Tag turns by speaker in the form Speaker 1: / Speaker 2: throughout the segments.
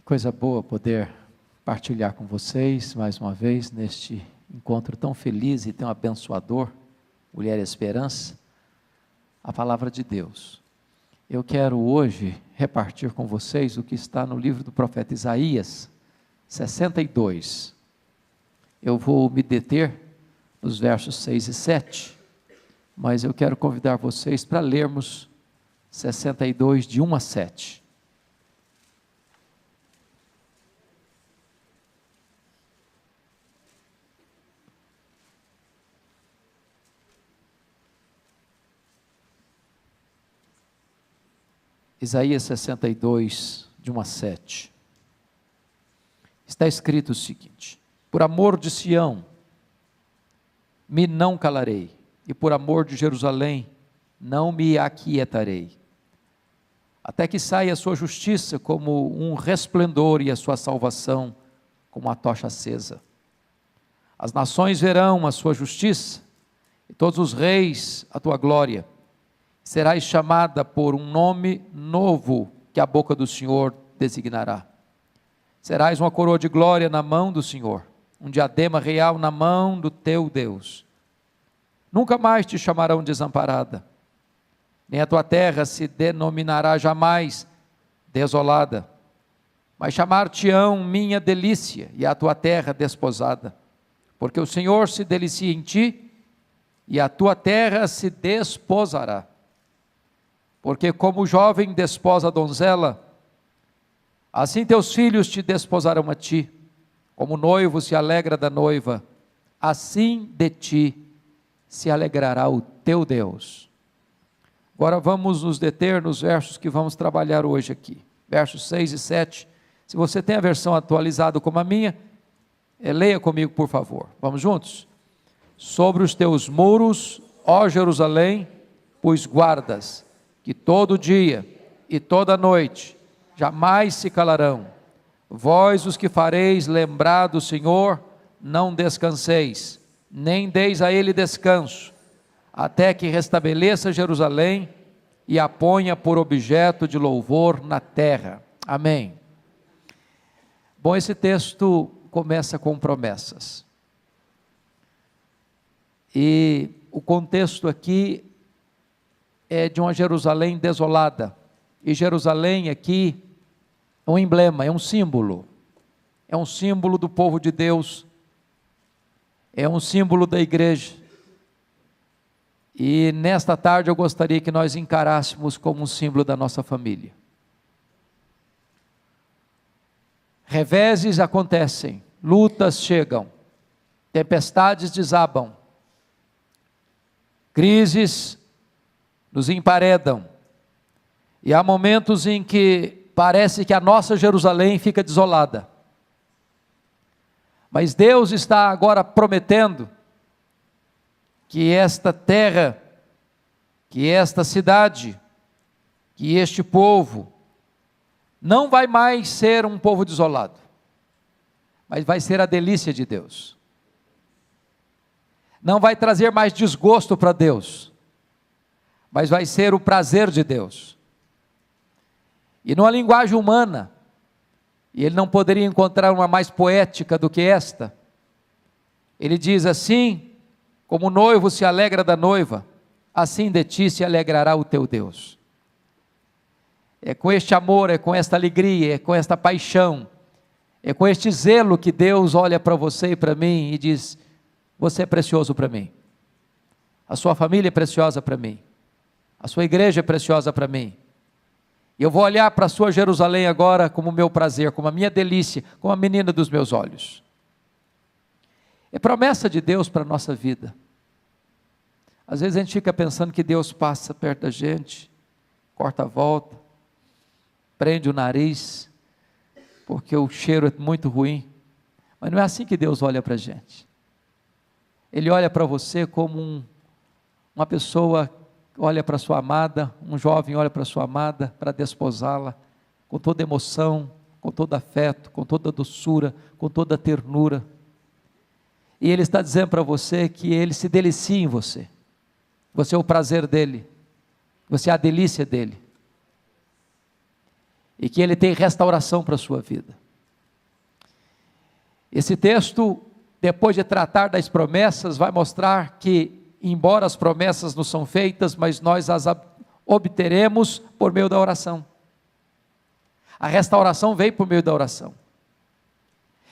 Speaker 1: Coisa boa poder partilhar com vocês mais uma vez neste encontro tão feliz e tão abençoador, Mulher Esperança, a palavra de Deus. Eu quero hoje repartir com vocês o que está no livro do profeta Isaías 62. Eu vou me deter nos versos 6 e 7, mas eu quero convidar vocês para lermos 62 de 1 a 7. Isaías 62, de 1 a 7. Está escrito o seguinte: por amor de Sião, me não calarei, e por amor de Jerusalém, não me aquietarei, até que saia a sua justiça como um resplendor e a sua salvação como uma tocha acesa. As nações verão a sua justiça, e todos os reis a tua glória. Serás chamada por um nome novo que a boca do Senhor designará. Serás uma coroa de glória na mão do Senhor, um diadema real na mão do teu Deus. Nunca mais te chamarão desamparada, nem a tua terra se denominará jamais desolada, mas chamar-te-ão minha delícia, e a tua terra desposada, porque o Senhor se delicia em ti, e a tua terra se desposará. Porque como o jovem desposa a donzela, assim teus filhos te desposarão a ti, como o noivo se alegra da noiva, assim de ti se alegrará o teu Deus. Agora vamos nos deter nos versos que vamos trabalhar hoje aqui, versos 6 e 7, se você tem a versão atualizada como a minha, leia comigo por favor, vamos juntos? Sobre os teus muros, ó Jerusalém, pus guardas, que todo dia e toda noite jamais se calarão. Vós os que fareis lembrar do Senhor, não descanseis, nem deis a Ele descanso, até que restabeleça Jerusalém e a ponha por objeto de louvor na terra. Amém. Bom, esse texto começa com promessas. E o contexto aqui é de uma Jerusalém desolada, e Jerusalém aqui é um emblema, é um símbolo do povo de Deus, é um símbolo da igreja, e nesta tarde eu gostaria que nós encarássemos como um símbolo da nossa família. Reveses acontecem, lutas chegam, tempestades desabam, crises nos emparedam, e há momentos em que parece que a nossa Jerusalém fica desolada, mas Deus está agora prometendo que esta terra, que esta cidade, que este povo, não vai mais ser um povo desolado, mas vai ser a delícia de Deus, não vai trazer mais desgosto para Deus, mas vai ser o prazer de Deus. E numa linguagem humana, e ele não poderia encontrar uma mais poética do que esta, ele diz assim: como o noivo se alegra da noiva, assim de ti se alegrará o teu Deus. É com este amor, é com esta alegria, é com esta paixão, é com este zelo que Deus olha para você e para mim e diz: você é precioso para mim, a sua família é preciosa para mim, a sua igreja é preciosa para mim, e eu vou olhar para a sua Jerusalém agora como meu prazer, como a minha delícia, como a menina dos meus olhos. É promessa de Deus para a nossa vida. Às vezes a gente fica pensando que Deus passa perto da gente, corta a volta, prende o nariz, porque o cheiro é muito ruim, mas não é assim que Deus olha para a gente. Ele olha para você como uma pessoa olha para sua amada, um jovem olha para sua amada, para desposá-la, com toda emoção, com todo afeto, com toda doçura, com toda ternura, e Ele está dizendo para você que Ele se delicia em você, você é o prazer dEle, você é a delícia dEle, e que Ele tem restauração para a sua vida. Esse texto, depois de tratar das promessas, vai mostrar que, embora as promessas nos são feitas, mas nós as obteremos por meio da oração. A restauração veio por meio da oração.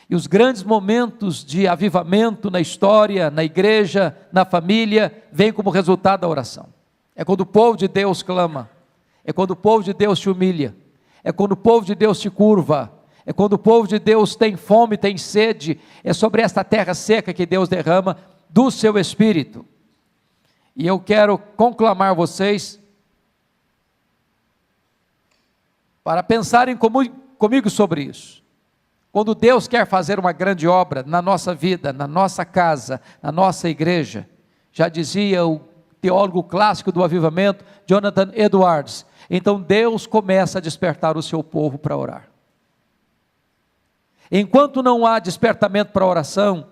Speaker 1: E os grandes momentos de avivamento na história, na igreja, na família, vêm como resultado da oração. É quando o povo de Deus clama, é quando o povo de Deus te humilha, é quando o povo de Deus te curva, é quando o povo de Deus tem fome, tem sede, é sobre esta terra seca que Deus derrama do seu Espírito. E eu quero conclamar vocês para pensarem comigo sobre isso. Quando Deus quer fazer uma grande obra na nossa vida, na nossa casa, na nossa igreja, já dizia o teólogo clássico do avivamento, Jonathan Edwards, então Deus começa a despertar o seu povo para orar. Enquanto não há despertamento para a oração,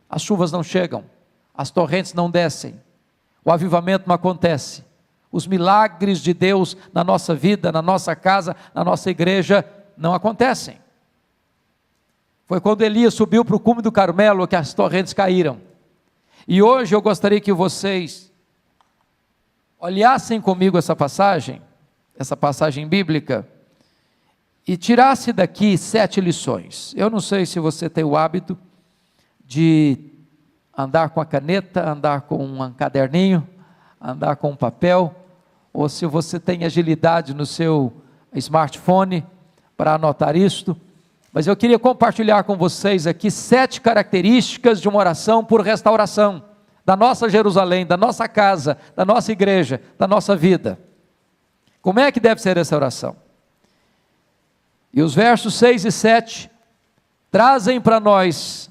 Speaker 1: as chuvas não chegam, as torrentes não descem, o avivamento não acontece, os milagres de Deus na nossa vida, na nossa casa, na nossa igreja, não acontecem. Foi quando Elias subiu para o cume do Carmelo que as torrentes caíram. E hoje eu gostaria que vocês olhassem comigo essa passagem bíblica, e tirasse daqui 7 lições. Eu não sei se você tem o hábito de andar com a caneta, andar com um caderninho, andar com um papel, ou se você tem agilidade no seu smartphone para anotar isto, mas eu queria compartilhar com vocês aqui 7 características de uma oração por restauração, da nossa Jerusalém, da nossa casa, da nossa igreja, da nossa vida. Como é que deve ser essa oração? E os versos 6 e 7 trazem para nós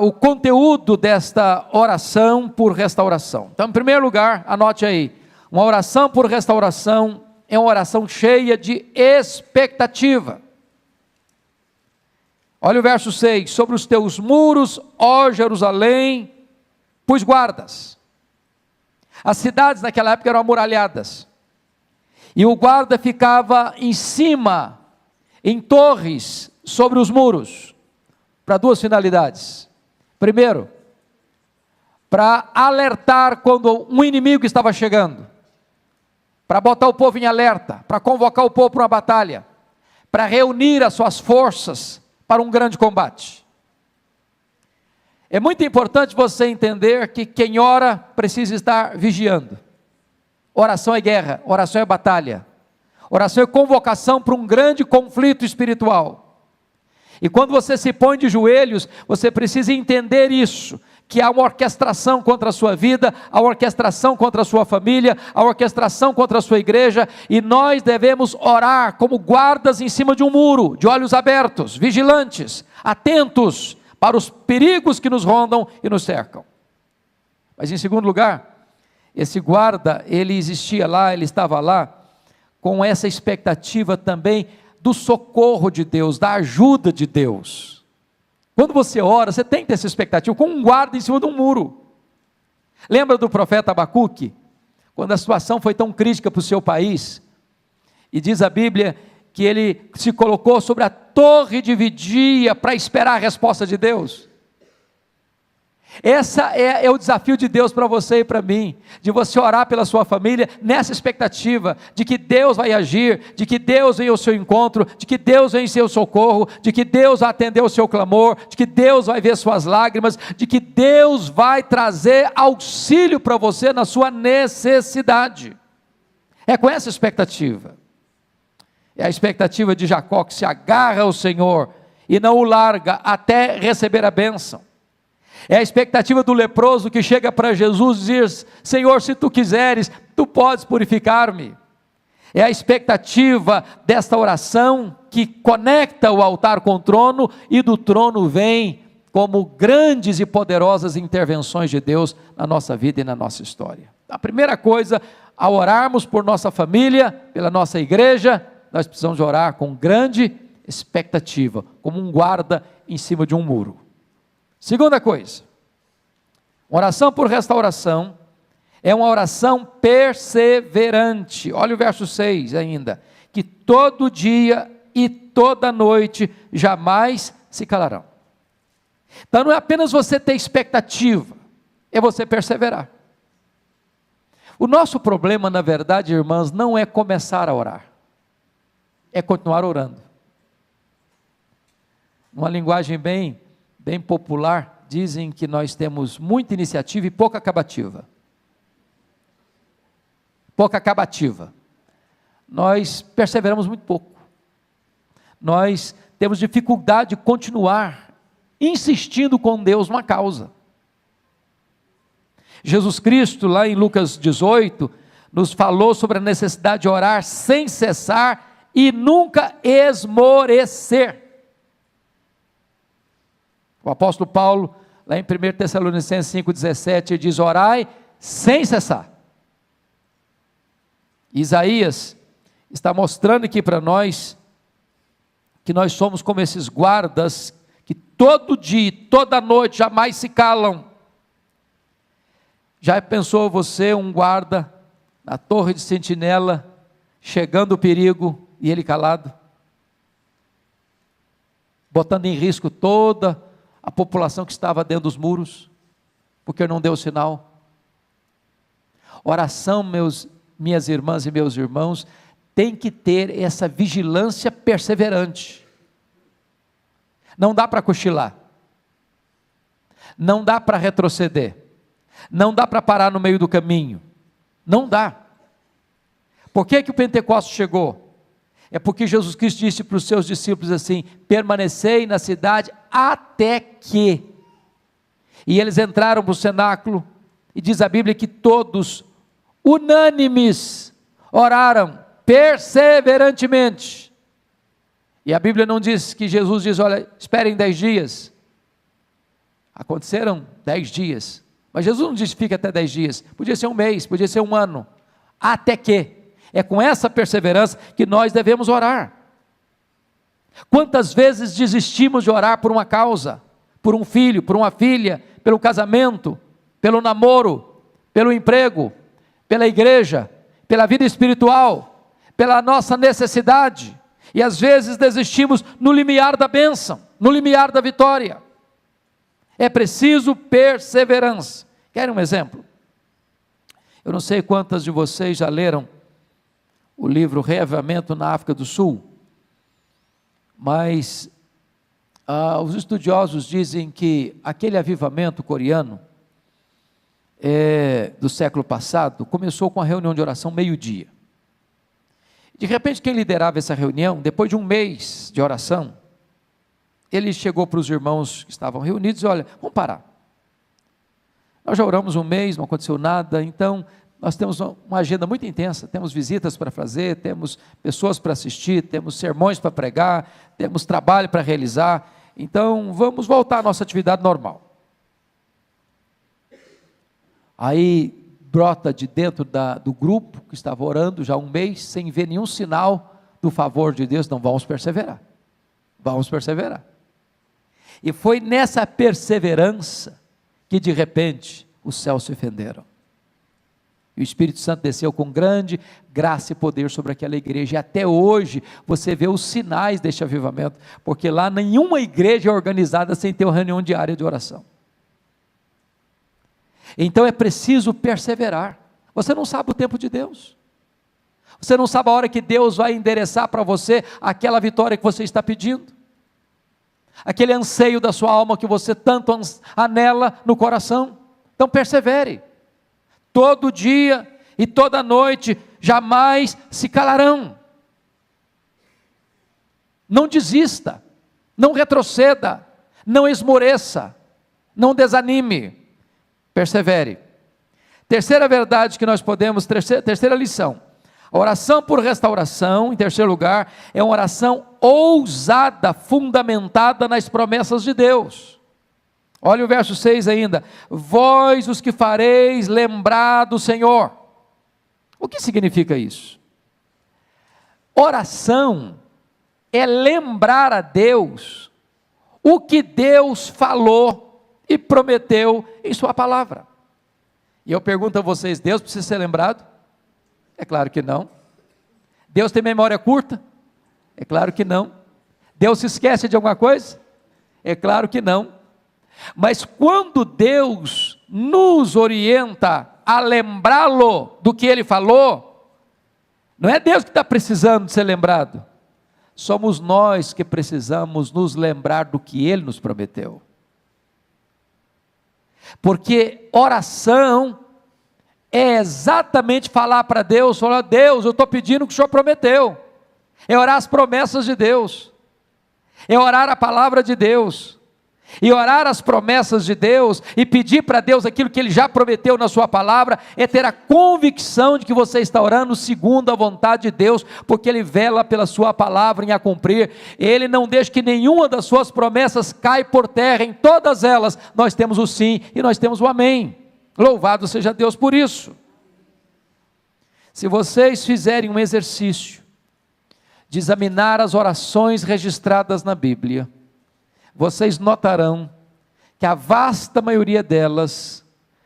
Speaker 1: o conteúdo desta oração por restauração. Então, em primeiro lugar, anote aí, uma oração por restauração é uma oração cheia de expectativa. Olha o verso 6, sobre os teus muros, ó Jerusalém, pus guardas. As cidades naquela época eram amuralhadas, e o guarda ficava em cima, em torres, sobre os muros, para 2 finalidades. Primeiro, para alertar quando um inimigo estava chegando, para botar o povo em alerta, para convocar o povo para uma batalha, para reunir as suas forças para um grande combate. É muito importante você entender que quem ora precisa estar vigiando. Oração é guerra, oração é batalha, oração é convocação para um grande conflito espiritual. E quando você se põe de joelhos, você precisa entender isso, que há uma orquestração contra a sua vida, há uma orquestração contra a sua família, há uma orquestração contra a sua igreja, e nós devemos orar como guardas em cima de um muro, de olhos abertos, vigilantes, atentos para os perigos que nos rondam e nos cercam. Mas em segundo lugar, esse guarda, ele existia lá, ele estava lá, com essa expectativa também do socorro de Deus, da ajuda de Deus. Quando você ora, você tem que ter essa expectativa, com um guarda em cima de um muro. Lembra do profeta Abacuque? Quando a situação foi tão crítica para o seu país, e diz a Bíblia que ele se colocou sobre a torre de vigia para esperar a resposta de Deus. Esse é o desafio de Deus para você e para mim, de você orar pela sua família, nessa expectativa, de que Deus vai agir, de que Deus vem ao seu encontro, de que Deus vem em seu socorro, de que Deus vai atender o seu clamor, de que Deus vai ver suas lágrimas, de que Deus vai trazer auxílio para você na sua necessidade. É com essa expectativa, é a expectativa de Jacó, que se agarra ao Senhor, e não o larga, até receber a bênção. É a expectativa do leproso que chega para Jesus e diz: Senhor, se tu quiseres, tu podes purificar-me. É a expectativa desta oração que conecta o altar com o trono, e do trono vem como grandes e poderosas intervenções de Deus na nossa vida e na nossa história. A primeira coisa, ao orarmos por nossa família, pela nossa igreja, nós precisamos orar com grande expectativa, como um guarda em cima de um muro. Segunda coisa, oração por restauração é uma oração perseverante. Olha o verso 6 ainda. que todo dia e toda noite jamais se calarão. Então não é apenas você ter expectativa, é você perseverar. O nosso problema, na verdade, irmãs, não é começar a orar, é continuar orando. Uma linguagem bem popular, dizem que nós temos muita iniciativa e pouca acabativa. Pouca acabativa. Nós perseveramos muito pouco. Nós temos dificuldade de continuar insistindo com Deus numa causa. Jesus Cristo, lá em Lucas 18, nos falou sobre a necessidade de orar sem cessar e nunca esmorecer. O apóstolo Paulo, lá em 1 Tessalonicenses 5,17, ele diz: orai sem cessar. Isaías está mostrando aqui para nós, que nós somos como esses guardas, que todo dia, toda noite, jamais se calam. Já pensou você, um guarda, na torre de sentinela, chegando o perigo, e ele calado? Botando em risco toda a população que estava dentro dos muros, porque não deu sinal. Oração, minhas irmãs e meus irmãos, tem que ter essa vigilância perseverante. Não dá para cochilar, não dá para retroceder, não dá para parar no meio do caminho, não dá. Por que o Pentecostes chegou? É porque Jesus Cristo disse para os seus discípulos assim: permanecei na cidade até que. E eles entraram para o cenáculo, e diz a Bíblia que todos, unânimes, oraram perseverantemente. E a Bíblia não diz que Jesus diz: olha, esperem 10 dias. Aconteceram 10 dias, mas Jesus não disse fica até 10 dias, podia ser um mês, podia ser um ano, até que. É com essa perseverança que nós devemos orar. Quantas vezes desistimos de orar por uma causa, por um filho, por uma filha, pelo casamento, pelo namoro, pelo emprego, pela igreja, pela vida espiritual, pela nossa necessidade, e às vezes desistimos no limiar da bênção, no limiar da vitória. É preciso perseverança. Querem um exemplo? Eu não sei quantas de vocês já leram o livro Reavivamento na África do Sul, mas os estudiosos dizem que aquele avivamento coreano do século passado começou com a reunião de oração meio-dia. De repente, quem liderava essa reunião, depois de um mês de oração, ele chegou para os irmãos que estavam reunidos e olha, vamos parar. Nós já oramos um mês, não aconteceu nada, então nós temos uma agenda muito intensa, temos visitas para fazer, temos pessoas para assistir, temos sermões para pregar, temos trabalho para realizar, então vamos voltar à nossa atividade normal. Aí brota de dentro do grupo que estava orando já um mês, sem ver nenhum sinal do favor de Deus, então vamos perseverar, e foi nessa perseverança que de repente os céus se fenderam, e o Espírito Santo desceu com grande graça e poder sobre aquela igreja, e até hoje você vê os sinais deste avivamento, porque lá nenhuma igreja é organizada sem ter uma reunião diária de oração. Então é preciso perseverar. Você não sabe o tempo de Deus, você não sabe a hora que Deus vai endereçar para você aquela vitória que você está pedindo, aquele anseio da sua alma que você tanto anela no coração. Então persevere, todo dia e toda noite, jamais se calarão. Não desista, não retroceda, não esmoreça, não desanime, persevere. Terceira verdade que nós podemos, terceira lição, a oração por restauração, em terceiro lugar, é uma oração ousada, fundamentada nas promessas de Deus. Olha o verso 6 ainda, vós os que fareis lembrar do Senhor. O que significa isso? Oração é lembrar a Deus o que Deus falou e prometeu em sua palavra. E eu pergunto a vocês, Deus precisa ser lembrado? É claro que não. Deus tem memória curta? É claro que não. Deus se esquece de alguma coisa? É claro que não. Mas quando Deus nos orienta a lembrá-lo do que Ele falou, não é Deus que está precisando de ser lembrado, somos nós que precisamos nos lembrar do que Ele nos prometeu. Porque oração é exatamente falar para Deus, falar: Deus, eu estou pedindo o que o Senhor prometeu. É orar as promessas de Deus, é orar a palavra de Deus, e orar as promessas de Deus, e pedir para Deus aquilo que Ele já prometeu na sua palavra, é ter a convicção de que você está orando segundo a vontade de Deus, porque Ele vela pela sua palavra em a cumprir. Ele não deixa que nenhuma das suas promessas caia por terra. Em todas elas nós temos o sim e nós temos o amém. Louvado seja Deus por isso. Se vocês fizerem um exercício de examinar as orações registradas na Bíblia, vocês notarão que a vasta maioria delas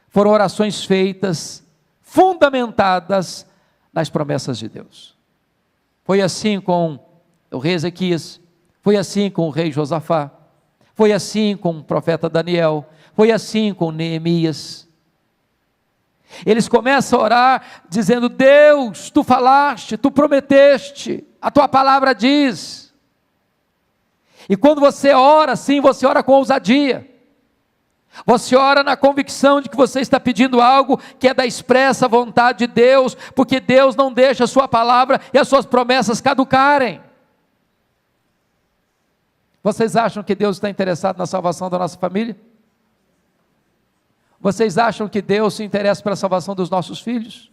Speaker 1: foram orações feitas, fundamentadas nas promessas de Deus. Foi assim com o rei Ezequias, foi assim com o rei Josafá, foi assim com o profeta Daniel, foi assim com Neemias. Eles começam a orar dizendo: Deus, tu falaste, tu prometeste, a tua palavra diz. E quando você ora assim, você ora com ousadia, você ora na convicção de que você está pedindo algo que é da expressa vontade de Deus, porque Deus não deixa a sua palavra e as suas promessas caducarem. Vocês acham que Deus está interessado na salvação da nossa família? Vocês acham que Deus se interessa pela salvação dos nossos filhos?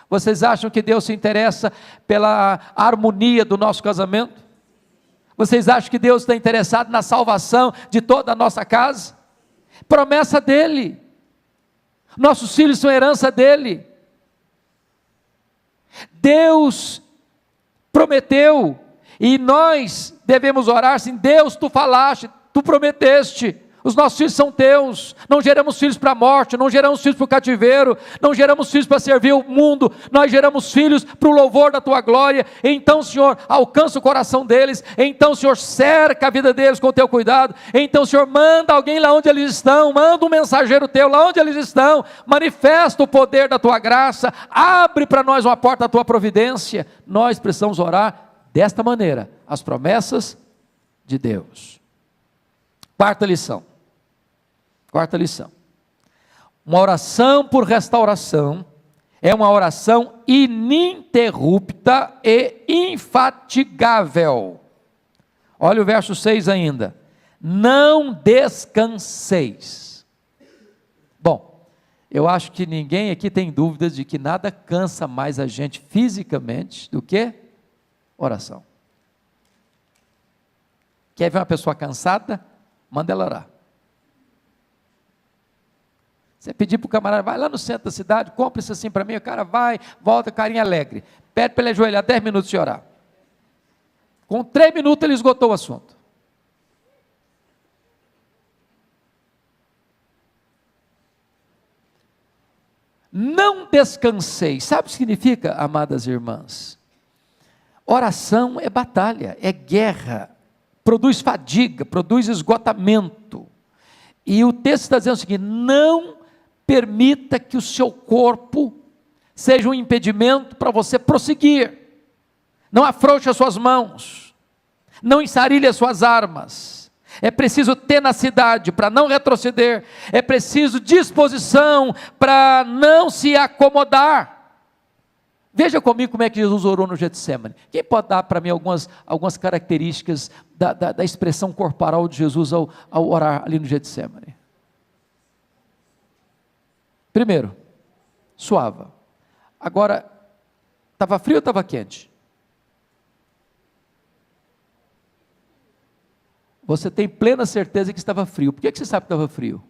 Speaker 1: Vocês acham que Deus se interessa pela harmonia do nosso casamento? Vocês acham que Deus está interessado na salvação de toda a nossa casa? Promessa dEle. Nossos filhos são herança dEle. Deus prometeu, e nós devemos orar assim: Deus, tu falaste, tu prometeste, os nossos filhos são teus. Não geramos filhos para a morte, não geramos filhos para o cativeiro, não geramos filhos para servir o mundo, nós geramos filhos para o louvor da tua glória. Então, Senhor, alcança o coração deles. Então, Senhor, cerca a vida deles com o teu cuidado. Então, Senhor, manda alguém lá onde eles estão, manda um mensageiro teu lá onde eles estão, manifesta o poder da tua graça, abre para nós uma porta da tua providência. Nós precisamos orar desta maneira, as promessas de Deus. Quarta lição. Uma oração por restauração é uma oração ininterrupta e infatigável. Olha o verso 6 ainda: não descanseis. Bom, eu acho que ninguém aqui tem dúvidas de que nada cansa mais a gente fisicamente do que oração. Quer ver uma pessoa cansada? Manda ela orar. Você pedir para o camarada: vai lá no centro da cidade, compra isso assim para mim. O cara vai, volta, carinha alegre. Pede para ele ajoelhar 10 minutos e orar. Com 3 minutos ele esgotou o assunto. Não descansei. Sabe o que significa, amadas irmãs? Oração é batalha, é guerra, produz fadiga, produz esgotamento. E o texto está dizendo o seguinte: não permita que o seu corpo seja um impedimento para você prosseguir. Não afrouxe as suas mãos, não ensarilhe as suas armas. É preciso tenacidade para não retroceder, é preciso disposição para não se acomodar. Veja comigo como é que Jesus orou no Getsemane. Quem pode dar para mim algumas características da expressão corporal de Jesus ao orar ali no Getsemane? Primeiro, suava. Agora, estava frio ou estava quente? Você tem plena certeza que estava frio. Por que você sabe que estava frio?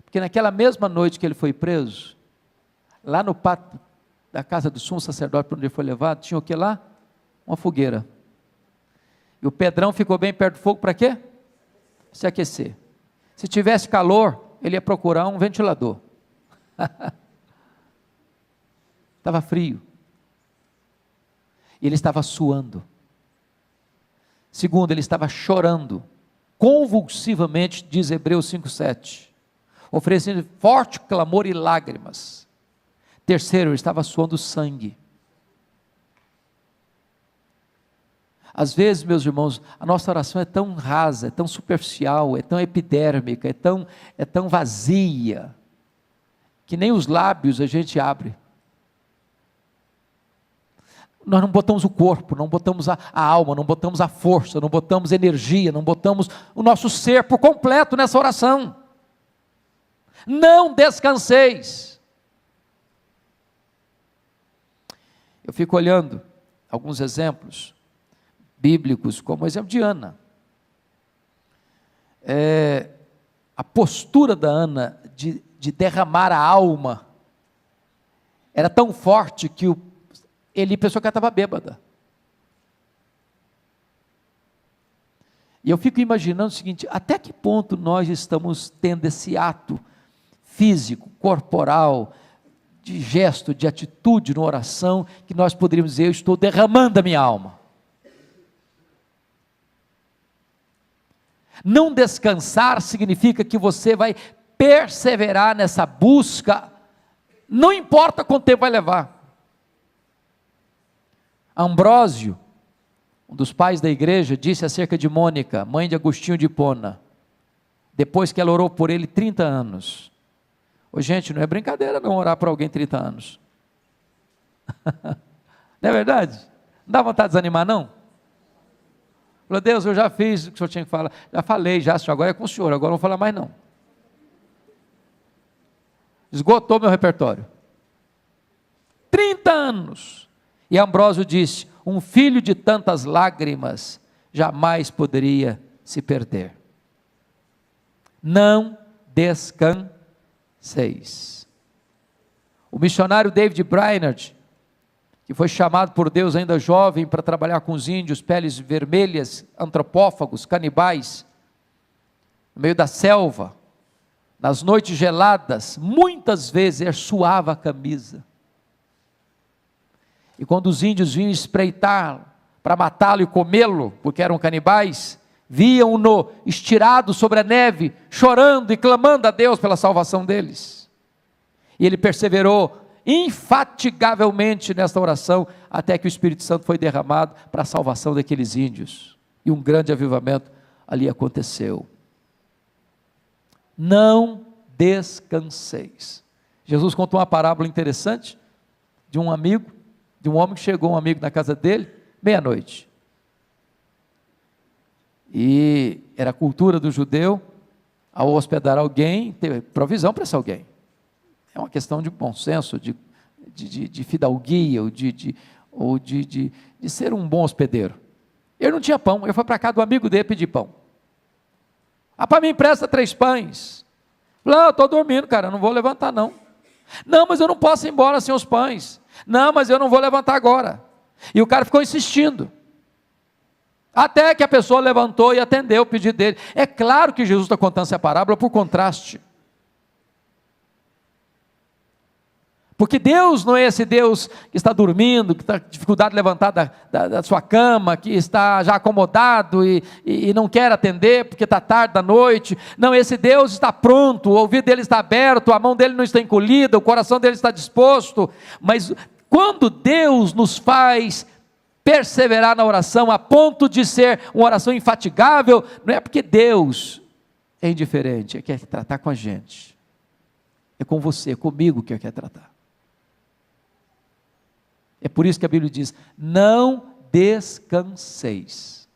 Speaker 1: Porque naquela mesma noite que ele foi preso, lá no pátio da casa do sumo sacerdote, para onde ele foi levado, tinha o que lá? Uma fogueira. E o Pedrão ficou bem perto do fogo para quê? Se aquecer. Se tivesse calor, ele ia procurar um ventilador. Estava frio. Ele estava suando. Segundo, ele estava chorando, convulsivamente, diz Hebreus 5:7, oferecendo forte clamor e lágrimas. Terceiro, ele estava suando sangue. Às vezes, meus irmãos, a nossa oração é tão rasa, é tão superficial, é tão epidérmica, é tão vazia, que nem os lábios a gente abre. Nós não botamos o corpo, não botamos a alma, não botamos a força, não botamos energia, não botamos o nosso ser por completo nessa oração. Não descanseis. Eu fico olhando alguns exemplos bíblicos, como o exemplo de Ana. A postura da Ana de derramar a alma era tão forte que ele pensou que ela estava bêbada. E eu fico imaginando o seguinte: até que ponto nós estamos tendo esse ato físico, corporal, de gesto, de atitude na oração, que nós poderíamos dizer: eu estou derramando a minha alma. Não descansar significa que você vai perseverar nessa busca, não importa quanto tempo vai levar. Ambrósio, um dos pais da igreja, disse acerca de Mônica, mãe de Agostinho de Hipona, depois que ela orou por ele 30 anos. Ô, gente, não é brincadeira não orar por alguém 30 anos. Não é verdade? Não dá vontade de desanimar não? Falou: Deus, eu já fiz o que o senhor tinha que falar, já falei, senhor, agora é com o senhor, agora não vou falar mais não. Esgotou meu repertório. 30 anos. E Ambrósio disse: um filho de tantas lágrimas jamais poderia se perder. Não descanseis. O missionário David Brainerd, que foi chamado por Deus ainda jovem para trabalhar com os índios, peles vermelhas, antropófagos, canibais, no meio da selva, nas noites geladas, muitas vezes ele suava a camisa. E quando os índios vinham espreitar para matá-lo e comê-lo, porque eram canibais, viam-no estirado sobre a neve, chorando e clamando a Deus pela salvação deles. E ele perseverou infatigavelmente nesta oração, até que o Espírito Santo foi derramado para a salvação daqueles índios. E um grande avivamento ali aconteceu. Não descanseis. Jesus contou uma parábola interessante de um amigo, de um homem que chegou, um amigo na casa dele, meia-noite. E era a cultura do judeu, ao hospedar alguém, ter provisão para esse alguém. É uma questão de bom senso, de fidalguia, ou de ser um bom hospedeiro. Ele não tinha pão, ele foi para casa do amigo dele pedir pão. Para mim empresta 3 pães. Falei: eu estou dormindo, cara, eu não vou levantar não. Não, mas eu não posso ir embora sem os pães. Não, mas eu não vou levantar agora. E o cara ficou insistindo, até que a pessoa levantou e atendeu o pedido dele. É claro que Jesus está contando essa parábola por contraste, porque Deus não é esse Deus que está dormindo, que está com dificuldade de levantar da sua cama, que está já acomodado e não quer atender porque está tarde da noite. Não, esse Deus está pronto, o ouvido dele está aberto, a mão dele não está encolhida, o coração dele está disposto. Mas quando Deus nos faz perseverar na oração, a ponto de ser uma oração infatigável, não é porque Deus é indiferente, quer tratar com a gente. É com você, é comigo que Ele quer tratar. É por isso que a Bíblia diz: não descanseis.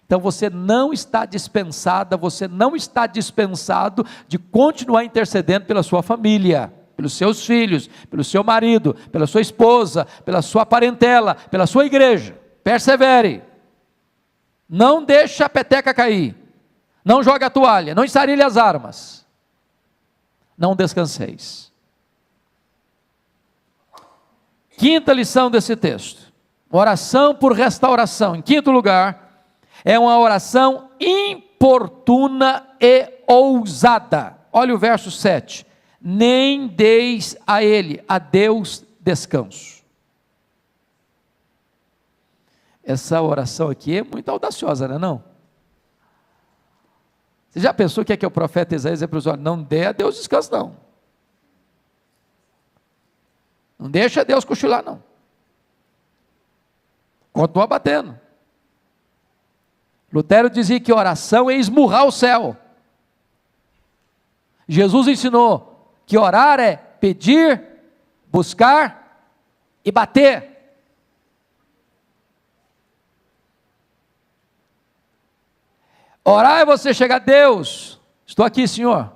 Speaker 1: Então você não está dispensada, você não está dispensado de continuar intercedendo pela sua família, pelos seus filhos, pelo seu marido, pela sua esposa, pela sua parentela, pela sua igreja. Persevere. Não deixe a peteca cair. Não jogue a toalha, não ensarilhe as armas. Não descanseis. Quinta lição desse texto: oração por restauração. Em quinto lugar, é uma oração importuna e ousada. Olha o verso 7. Nem deis a Deus descanso. essa oração aqui é muito audaciosa, não é não? Você já pensou que é que o profeta Isaías é para os olhos? Não dê a Deus descanso, não. Não deixa Deus cochilar, não. Continua batendo. Lutero dizia que oração é esmurrar o céu. Jesus ensinou que orar é pedir, buscar e bater. Orar é você chegar a Deus. Estou aqui, Senhor.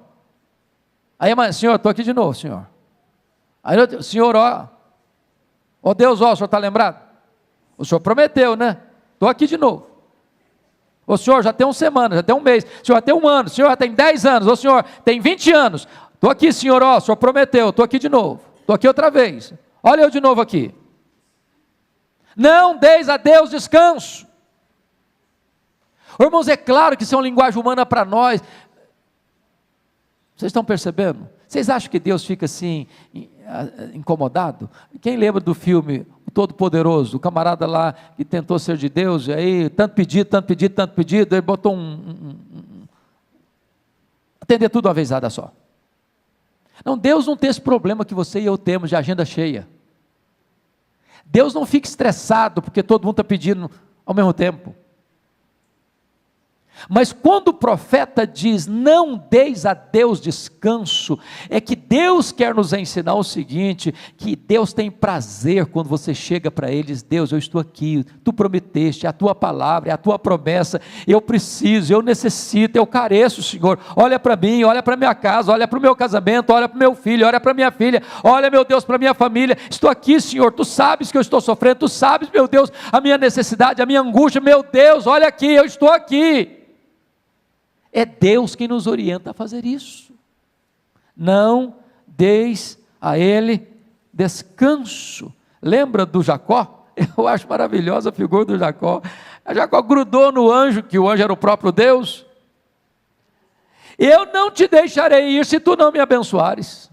Speaker 1: Aí, mas, Senhor, estou aqui de novo, Senhor. Aí, Senhor, ó. Ó Deus, ó, o Senhor está lembrado? O Senhor prometeu, né? Estou aqui de novo. O Senhor já tem uma semana, já tem um mês, o Senhor já tem um ano, o Senhor já tem 10 anos, o Senhor tem 20 anos. Estou aqui, Senhor, ó, o Senhor prometeu, estou aqui de novo. Estou aqui outra vez. Olha eu de novo aqui. Não deis a Deus descanso. Irmãos, é claro que isso é uma linguagem humana para nós. Vocês estão percebendo? Vocês acham que Deus fica assim, incomodado? Quem lembra do filme O Todo-Poderoso? O camarada lá que tentou ser de Deus, e aí tanto pedido, ele botou atender tudo uma vezada só. Não, Deus não tem esse problema que você e eu temos de agenda cheia. Deus não fica estressado porque todo mundo está pedindo ao mesmo tempo. Mas quando o profeta diz, não deis a Deus descanso, é que Deus quer nos ensinar o seguinte, que Deus tem prazer quando você chega para Ele e diz, Deus, eu estou aqui, Tu prometeste, é a Tua palavra, é a Tua promessa, eu preciso, eu necessito, eu careço, Senhor, olha para mim, olha para minha casa, olha para o meu casamento, olha para o meu filho, olha para minha filha, olha, meu Deus, para minha família, estou aqui, Senhor, Tu sabes que eu estou sofrendo, Tu sabes, meu Deus, a minha necessidade, a minha angústia, meu Deus, olha aqui, eu estou aqui. É Deus quem nos orienta a fazer isso. Não deis a Ele descanso. Lembra do Jacó? Eu acho maravilhosa a figura do Jacó. A Jacó grudou no anjo, que o anjo era o próprio Deus. Eu não te deixarei ir se tu não me abençoares.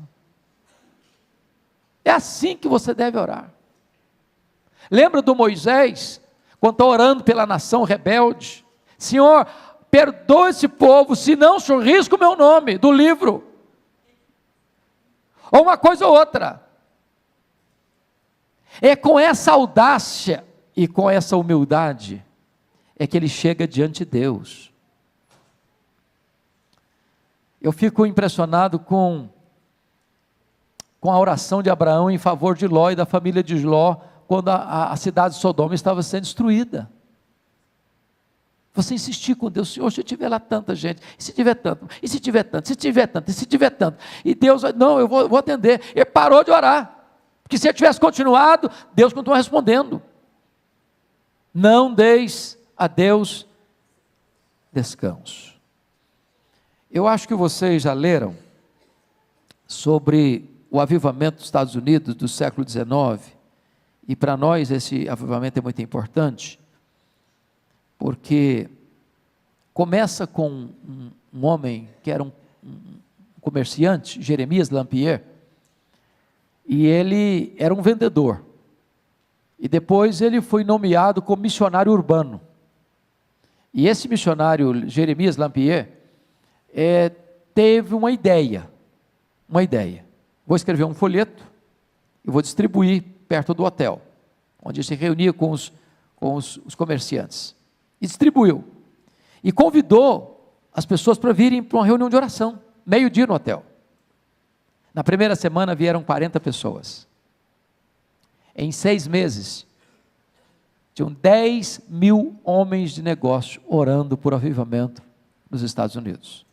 Speaker 1: É assim que você deve orar. Lembra do Moisés, quando está orando pela nação rebelde? Senhor, perdoa esse povo, senão o Senhor risca o meu nome do livro. Ou uma coisa ou outra. É com essa audácia e com essa humildade é que ele chega diante de Deus. Eu fico impressionado com a oração de Abraão em favor de Ló e da família de Ló, quando a cidade de Sodoma estava sendo destruída. Você insistir com Deus, Senhor, se tiver lá tanta gente, e se tiver tanto, e se tiver tanto, e se tiver tanto, e se tiver tanto, e Deus, não, eu vou atender. Ele parou de orar, porque se ele tivesse continuado, Deus continua respondendo. Não deis a Deus descanso. Eu acho que vocês já leram sobre o avivamento dos Estados Unidos do século XIX, e para nós esse avivamento é muito importante, porque começa com um homem que era um comerciante, Jeremias Lampier, e ele era um vendedor, e depois ele foi nomeado como missionário urbano, e esse missionário, Jeremias Lampier, teve uma ideia, vou escrever um folheto, e vou distribuir perto do hotel, onde se reunia com os comerciantes, e distribuiu, e convidou as pessoas para virem para uma reunião de oração, meio-dia no hotel. Na primeira semana vieram 40 pessoas, em 6 meses, tinham 10 mil homens de negócio orando por avivamento nos Estados Unidos.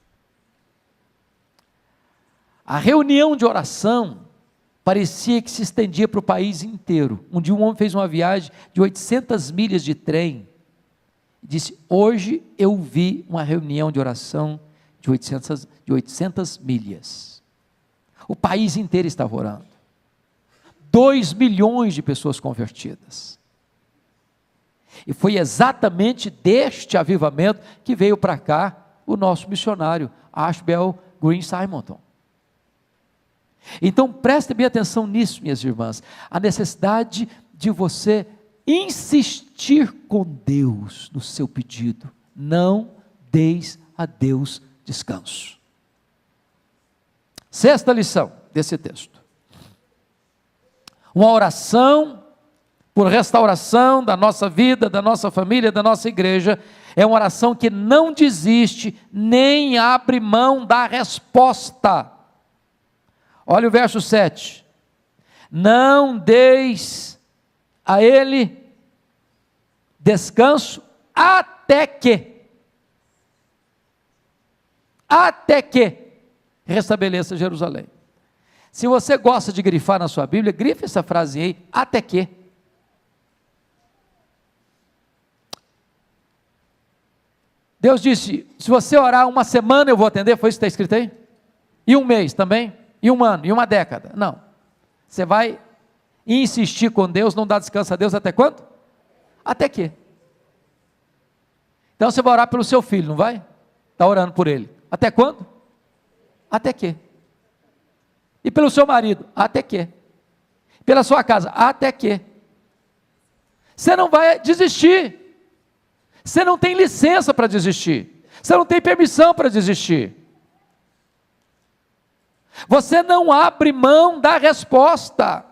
Speaker 1: A reunião de oração parecia que se estendia para o país inteiro. Um dia um homem fez uma viagem de 800 milhas de trem, disse, hoje eu vi uma reunião de oração de 800 milhas. O país inteiro estava orando. 2 milhões de pessoas convertidas. E foi exatamente deste avivamento que veio para cá o nosso missionário, Ashbel Green Simonton. Então prestem bem atenção nisso, minhas irmãs, a necessidade de você insistir com Deus no seu pedido. Não deis a Deus descanso. Sexta lição desse texto. Uma oração por restauração da nossa vida, da nossa família, da nossa igreja, é uma oração que não desiste, nem abre mão da resposta. Olha o verso 7. Não deis a ele descanso até que restabeleça Jerusalém. Se você gosta de grifar na sua Bíblia, grife essa frase aí, até que. Deus disse, se você orar uma semana eu vou atender, foi isso que está escrito aí? E um mês também? E um ano? E uma década? Não. Você vai insistir com Deus, não dá descanso a Deus até quando? Até que. Então você vai orar pelo seu filho, não vai? Está orando por ele. Até quando? Até que. E pelo seu marido? Até que. Pela sua casa? Até que. Você não vai desistir. Você não tem licença para desistir. Você não tem permissão para desistir. Você não abre mão da resposta.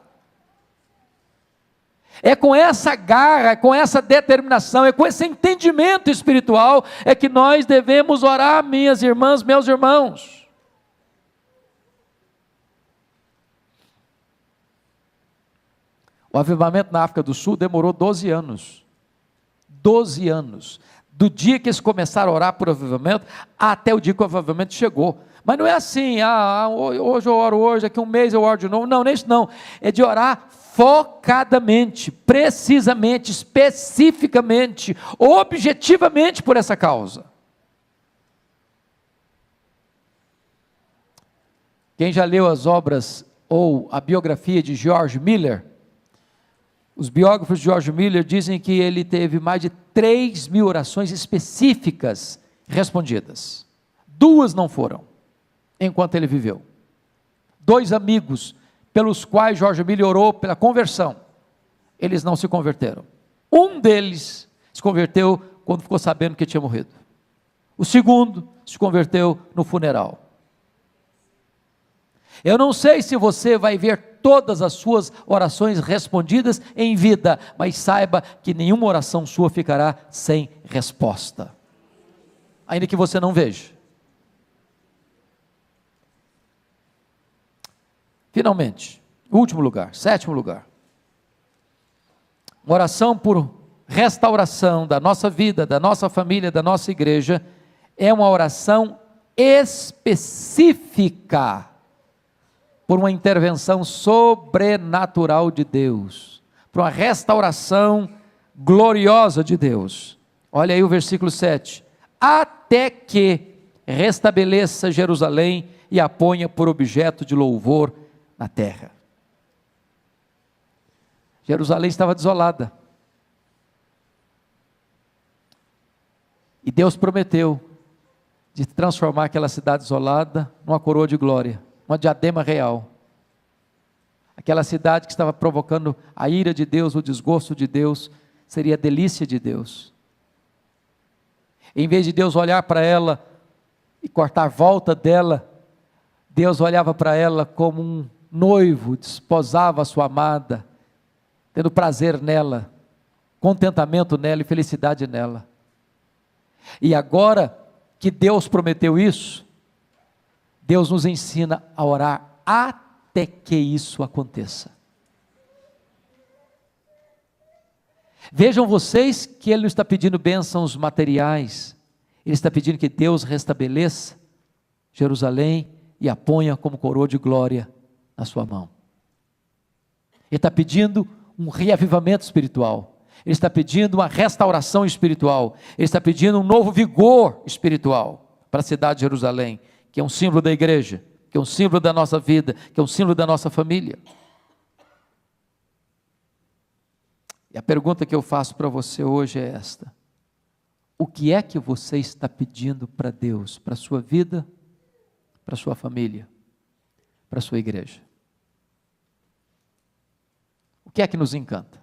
Speaker 1: É com essa garra, é com essa determinação, é com esse entendimento espiritual, é que nós devemos orar, minhas irmãs, meus irmãos. O avivamento na África do Sul demorou 12 anos. 12 anos. Do dia que eles começaram a orar por avivamento, até o dia que o avivamento chegou. Mas não é assim, hoje eu oro hoje, daqui um mês eu oro de novo. Não, não é isso não. É de orar focadamente, precisamente, especificamente, objetivamente por essa causa. Quem já leu as obras ou a biografia de George Miller, os biógrafos de George Miller dizem que ele teve mais de 3.000 orações específicas respondidas. 2 não foram, enquanto ele viveu. 2 amigos pelos quais George Miller orou pela conversão, eles não se converteram. Um deles se converteu quando ficou sabendo que tinha morrido. O segundo se converteu no funeral. Eu não sei se você vai ver todas as suas orações respondidas em vida, mas saiba que nenhuma oração sua ficará sem resposta, ainda que você não veja. Finalmente, último lugar, 7º lugar, uma oração por restauração da nossa vida, da nossa família, da nossa igreja, é uma oração específica, por uma intervenção sobrenatural de Deus, por uma restauração gloriosa de Deus. Olha aí o versículo 7, até que restabeleça Jerusalém e a ponha por objeto de louvor na terra. Jerusalém estava desolada, e Deus prometeu de transformar aquela cidade desolada numa coroa de glória, uma diadema real. Aquela cidade que estava provocando a ira de Deus, o desgosto de Deus, seria a delícia de Deus. Em vez de Deus olhar para ela e cortar a volta dela, Deus olhava para ela como um noivo, desposava a sua amada, tendo prazer nela, contentamento nela e felicidade nela. E agora que Deus prometeu isso, Deus nos ensina a orar até que isso aconteça. Vejam vocês que Ele não está pedindo bênçãos materiais, Ele está pedindo que Deus restabeleça Jerusalém e a ponha como coroa de glória na sua mão. Ele está pedindo um reavivamento espiritual, Ele está pedindo uma restauração espiritual, Ele está pedindo um novo vigor espiritual para a cidade de Jerusalém, que é um símbolo da igreja, que é um símbolo da nossa vida, que é um símbolo da nossa família. E a pergunta que eu faço para você hoje é esta: o que é que você está pedindo para Deus, para a sua vida, para a sua família, para a sua igreja? O que é que nos encanta?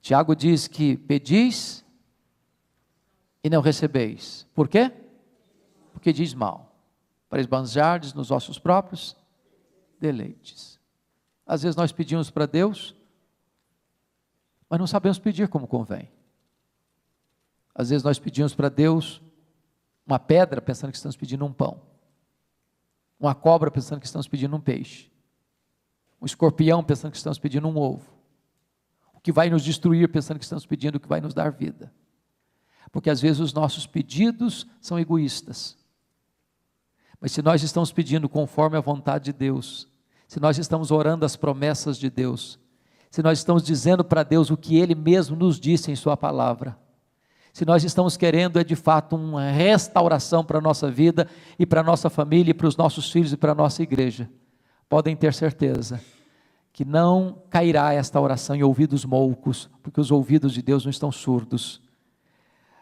Speaker 1: Tiago diz que pedis e não recebeis. Por quê? Porque diz mal, para esbanjardes nos vossos próprios deleites. Às vezes nós pedimos para Deus, mas não sabemos pedir como convém. Às vezes nós pedimos para Deus uma pedra, pensando que estamos pedindo um pão. Uma cobra, pensando que estamos pedindo um peixe. Um escorpião, pensando que estamos pedindo um ovo. O que vai nos destruir, pensando que estamos pedindo o que vai nos dar vida. Porque às vezes os nossos pedidos são egoístas. Mas se nós estamos pedindo conforme a vontade de Deus, se nós estamos orando as promessas de Deus, se nós estamos dizendo para Deus o que Ele mesmo nos disse em sua palavra, se nós estamos querendo de fato uma restauração para a nossa vida e para a nossa família e para os nossos filhos e para a nossa igreja, podem ter certeza que não cairá esta oração em ouvidos moucos, porque os ouvidos de Deus não estão surdos.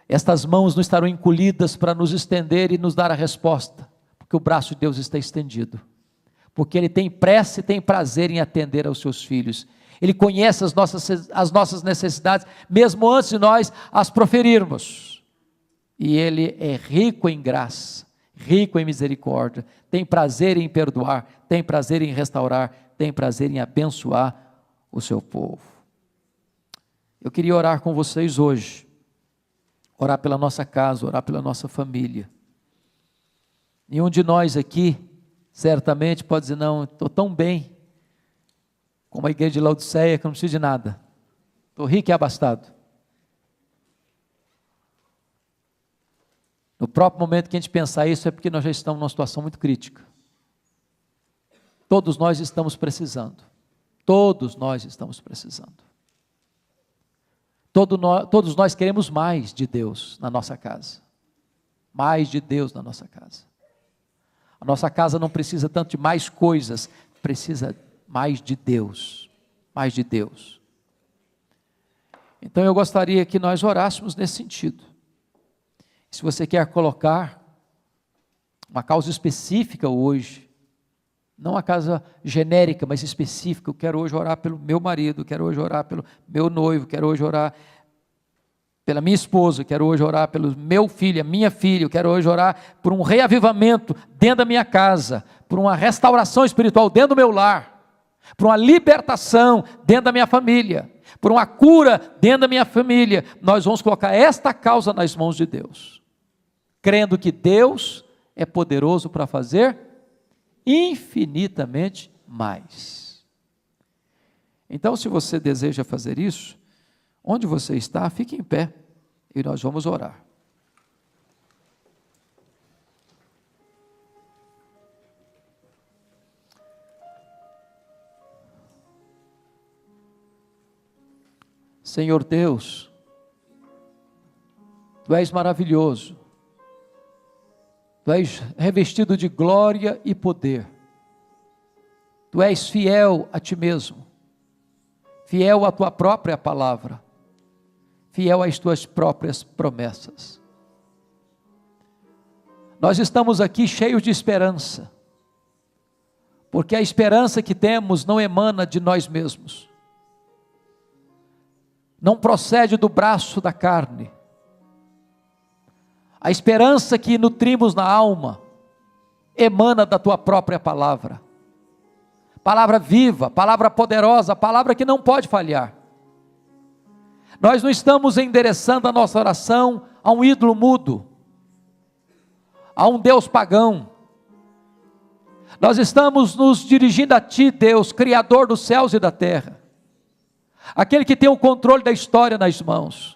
Speaker 1: Estas mãos não estarão encolhidas para nos estender e nos dar a resposta, porque o braço de Deus está estendido, porque Ele tem pressa e tem prazer em atender aos seus filhos. Ele conhece as nossas necessidades, mesmo antes de nós as proferirmos, e Ele é rico em graça, rico em misericórdia, tem prazer em perdoar, tem prazer em restaurar, tem prazer em abençoar o seu povo. Eu queria orar com vocês hoje, orar pela nossa casa, orar pela nossa família. Nenhum de nós aqui, certamente pode dizer, não, estou tão bem, como a igreja de Laodiceia, que eu não preciso de nada, estou rico e abastado. No próprio momento que a gente pensar isso, é porque nós já estamos numa situação muito crítica. Todos nós estamos precisando, todos nós estamos precisando. Todos nós queremos mais de Deus na nossa casa, mais de Deus na nossa casa. A nossa casa não precisa tanto de mais coisas, precisa mais de Deus, mais de Deus. Então eu gostaria que nós orássemos nesse sentido. Se você quer colocar uma causa específica hoje, não uma causa genérica, mas específica, eu quero hoje orar pelo meu marido, quero hoje orar pelo meu noivo, quero hoje orar pela minha esposa, quero hoje orar pelo meu filho, a minha filha, eu quero hoje orar por um reavivamento dentro da minha casa, por uma restauração espiritual dentro do meu lar, por uma libertação dentro da minha família, por uma cura dentro da minha família. Nós vamos colocar esta causa nas mãos de Deus, crendo que Deus é poderoso para fazer infinitamente mais. Então, se você deseja fazer isso, onde você está, fique em pé e nós vamos orar. Senhor Deus, Tu és maravilhoso, Tu és revestido de glória e poder, Tu és fiel a Ti mesmo, fiel à Tua própria palavra, fiel às Tuas próprias promessas. Nós estamos aqui cheios de esperança, porque a esperança que temos não emana de nós mesmos, não procede do braço da carne. A esperança que nutrimos na alma emana da Tua própria palavra, palavra viva, palavra poderosa, palavra que não pode falhar. Nós não estamos endereçando a nossa oração a um ídolo mudo, a um Deus pagão. Nós estamos nos dirigindo a Ti, Deus, Criador dos céus e da terra, aquele que tem o controle da história nas mãos,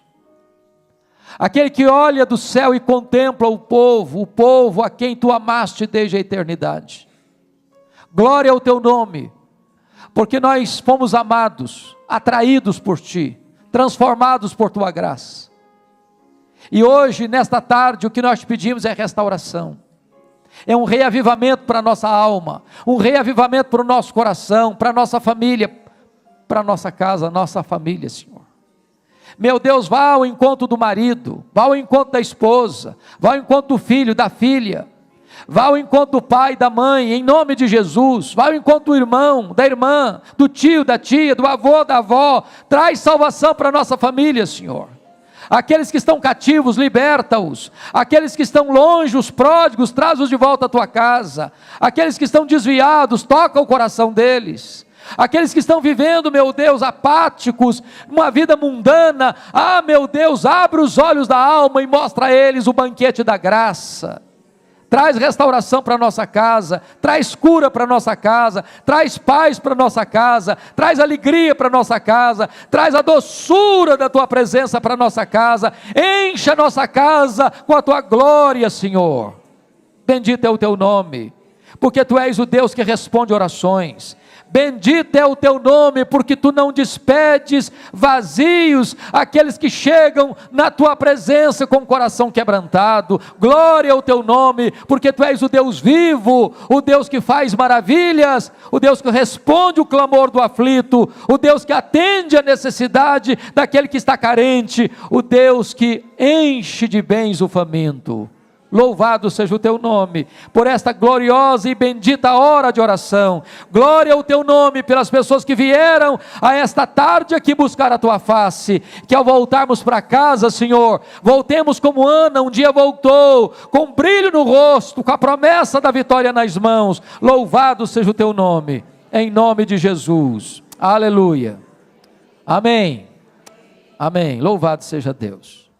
Speaker 1: aquele que olha do céu e contempla o povo a quem Tu amaste desde a eternidade. Glória ao Teu nome, porque nós fomos amados, atraídos por Ti, transformados por Tua graça. E hoje, nesta tarde, o que nós pedimos é restauração, é um reavivamento para a nossa alma, um reavivamento para o nosso coração, para a nossa família, para a nossa casa, nossa família, Senhor. Meu Deus, vá ao encontro do marido, vá ao encontro da esposa, vá ao encontro do filho, da filha, Vá ao encontro do pai, da mãe, em nome de Jesus. Vá ao encontro do irmão, da irmã, do tio, da tia, do avô, da avó. Traz salvação para a nossa família, Senhor. Aqueles que estão cativos, liberta-os. Aqueles que estão longe, os pródigos, traz-os de volta à tua casa. Aqueles que estão desviados, toca o coração deles. Aqueles que estão vivendo, meu Deus, apáticos, uma vida mundana, meu Deus, abre os olhos da alma e mostra a eles o banquete da graça. Traz restauração para a nossa casa, traz cura para a nossa casa, traz paz para a nossa casa, traz alegria para a nossa casa, traz a doçura da tua presença para a nossa casa, encha a nossa casa com a tua glória, Senhor. Bendito é o teu nome, porque tu és o Deus que responde orações. Bendito é o teu nome, porque tu não despedes vazios aqueles que chegam na tua presença com o coração quebrantado. Glória ao teu nome, porque tu és o Deus vivo, o Deus que faz maravilhas, o Deus que responde o clamor do aflito, o Deus que atende a necessidade daquele que está carente, o Deus que enche de bens o faminto. Louvado seja o teu nome, por esta gloriosa e bendita hora de oração. Glória ao teu nome, pelas pessoas que vieram a esta tarde aqui buscar a tua face, que ao voltarmos para casa, Senhor, voltemos como Ana um dia voltou, com brilho no rosto, com a promessa da vitória nas mãos. Louvado seja o teu nome, em nome de Jesus, aleluia, amém, amém, louvado seja Deus.